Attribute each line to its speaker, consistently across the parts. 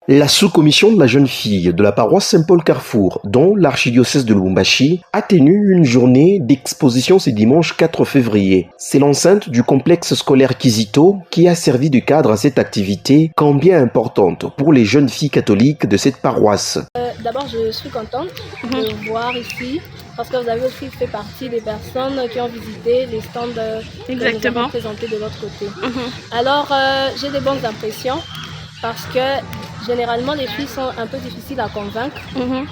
Speaker 1: La sous-commission de la jeune fille de la paroisse Saint-Paul-Carrefour, dont l'archidiocèse de Lubumbashi, a tenu une journée d'exposition ce dimanche 4 février. C'est l'enceinte du complexe scolaire Kizito qui a servi de cadre à cette activité, combien importante pour les jeunes filles catholiques de cette paroisse.
Speaker 2: D'abord, je suis contente de voir ici, parce que vous avez aussi fait partie des personnes qui ont visité les stands que nous avons présentés de l'autre côté. Alors, j'ai des bonnes impressions, parce que généralement, les filles sont un peu difficiles à convaincre,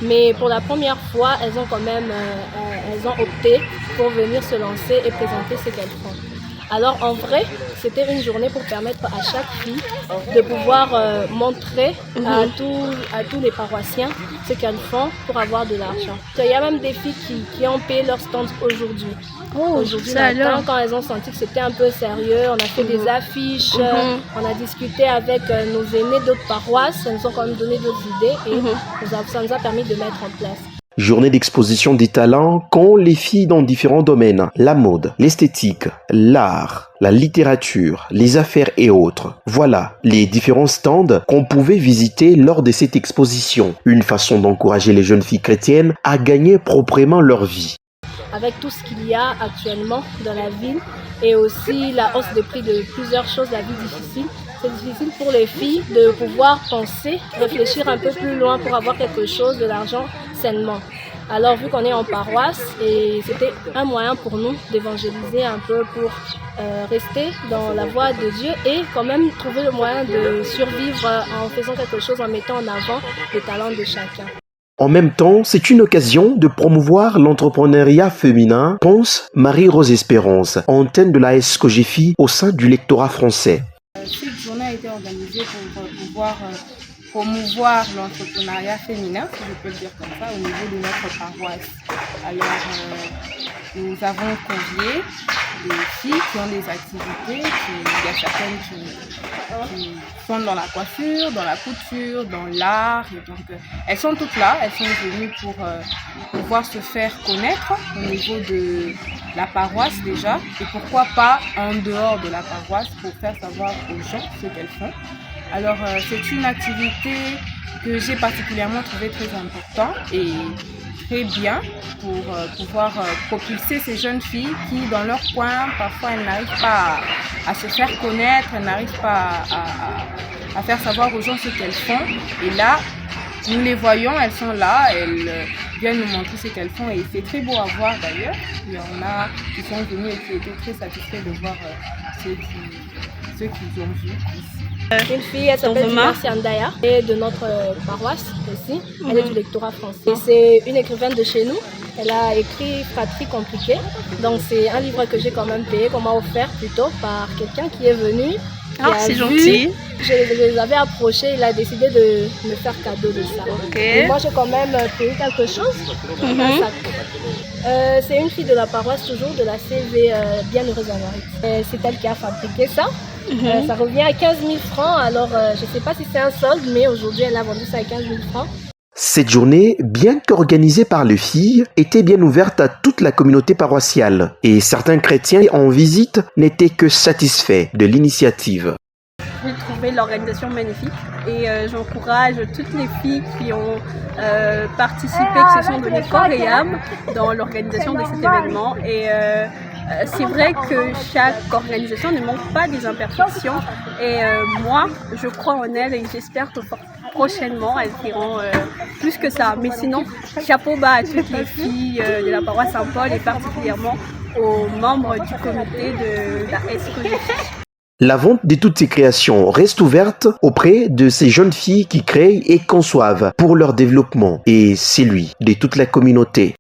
Speaker 2: mais pour la première fois, elles ont quand même elles ont opté pour venir se lancer et présenter ce qu'elles font. Alors en vrai, c'était une journée pour permettre à chaque fille de pouvoir montrer à tous les paroissiens ce qu'elles font pour avoir de l'argent. Il y a même des filles qui ont payé leur stand aujourd'hui. Aujourd'hui matin, quand elles ont senti que c'était un peu sérieux, on a fait des affiches, on a discuté avec nos aînés d'autres paroisses, elles nous ont quand même donné d'autres idées et ça nous a permis de mettre en place.
Speaker 1: Journée d'exposition des talents qu'ont les filles dans différents domaines, la mode, l'esthétique, l'art, la littérature, les affaires et autres. Voilà les différents stands qu'on pouvait visiter lors de cette exposition. Une façon d'encourager les jeunes filles chrétiennes à gagner proprement leur vie.
Speaker 2: Avec tout ce qu'il y a actuellement dans la ville et aussi la hausse des prix de plusieurs choses, la vie difficile, c'est difficile pour les filles de pouvoir penser, réfléchir un peu plus loin pour avoir quelque chose, de l'argent sainement. Alors vu qu'on est en paroisse, et c'était un moyen pour nous d'évangéliser un peu pour rester dans la voie de Dieu et quand même trouver le moyen de survivre en faisant quelque chose, en mettant en avant les talents de chacun.
Speaker 1: En même temps, c'est une occasion de promouvoir l'entrepreneuriat féminin, pense Marie-Rose Espérance, antenne de la SCOGEFI au sein du lectorat français.
Speaker 3: Cette journée a été organisée pour pouvoir promouvoir l'entrepreneuriat féminin, si je peux le dire comme ça, au niveau de notre paroisse. Alors, nous avons convié des filles qui ont des activités, il y a certaines qui sont dans la coiffure, dans la couture, dans l'art, et donc elles sont toutes là, elles sont venues pour pouvoir se faire connaître au niveau de la paroisse déjà, et pourquoi pas en dehors de la paroisse pour faire savoir aux gens ce qu'elles font. Alors c'est une activité que j'ai particulièrement trouvée très importante et très bien pour pouvoir propulser ces jeunes filles qui, dans leur coin, parfois elles n'arrivent pas à se faire connaître, elles n'arrivent pas à faire savoir aux gens ce qu'elles font. Et là, nous les voyons, elles sont là, elles viennent nous montrer ce qu'elles font et c'est très beau à voir d'ailleurs. Il y en a qui sont venus et qui étaient très satisfaits de voir ce qu'ils ont vu ici.
Speaker 2: Une fille, elle s'appelle Merci Andaya, et de notre paroisse aussi. Elle est du lectorat français. C'est une écrivaine de chez nous. Elle a écrit Fratrie compliquée. Donc c'est un livre que j'ai quand même payé, qu'on m'a offert plutôt par quelqu'un qui est venu.
Speaker 4: C'est gentil.
Speaker 2: Je les avais approchés, il a décidé de me faire cadeau de ça. Et moi j'ai quand même payé quelque chose. Un sac. C'est une fille de la paroisse, toujours de la CV Bienheureuse Amérique. C'est elle qui a fabriqué ça. Ça revient à 15 000 francs, alors je ne sais pas si c'est un solde, mais aujourd'hui elle a vendu ça à 15 000 francs.
Speaker 1: Cette journée, bien qu'organisée par les filles, était bien ouverte à toute la communauté paroissiale et certains chrétiens en visite n'étaient que satisfaits de l'initiative.
Speaker 4: J'ai trouvé l'organisation magnifique et j'encourage toutes les filles qui ont participé, qui se sont données corps et âme dans l'organisation de cet événement. Et c'est vrai que chaque organisation ne manque pas des imperfections et moi, je crois en elles et j'espère que prochainement, elles feront plus que ça. Mais sinon, chapeau bas à toutes les filles de la paroisse Saint-Paul et particulièrement aux membres du comité de la SCOGEFI.
Speaker 1: La vente de toutes ces créations reste ouverte auprès de ces jeunes filles qui créent et conçoivent pour leur développement et celui de toute la communauté.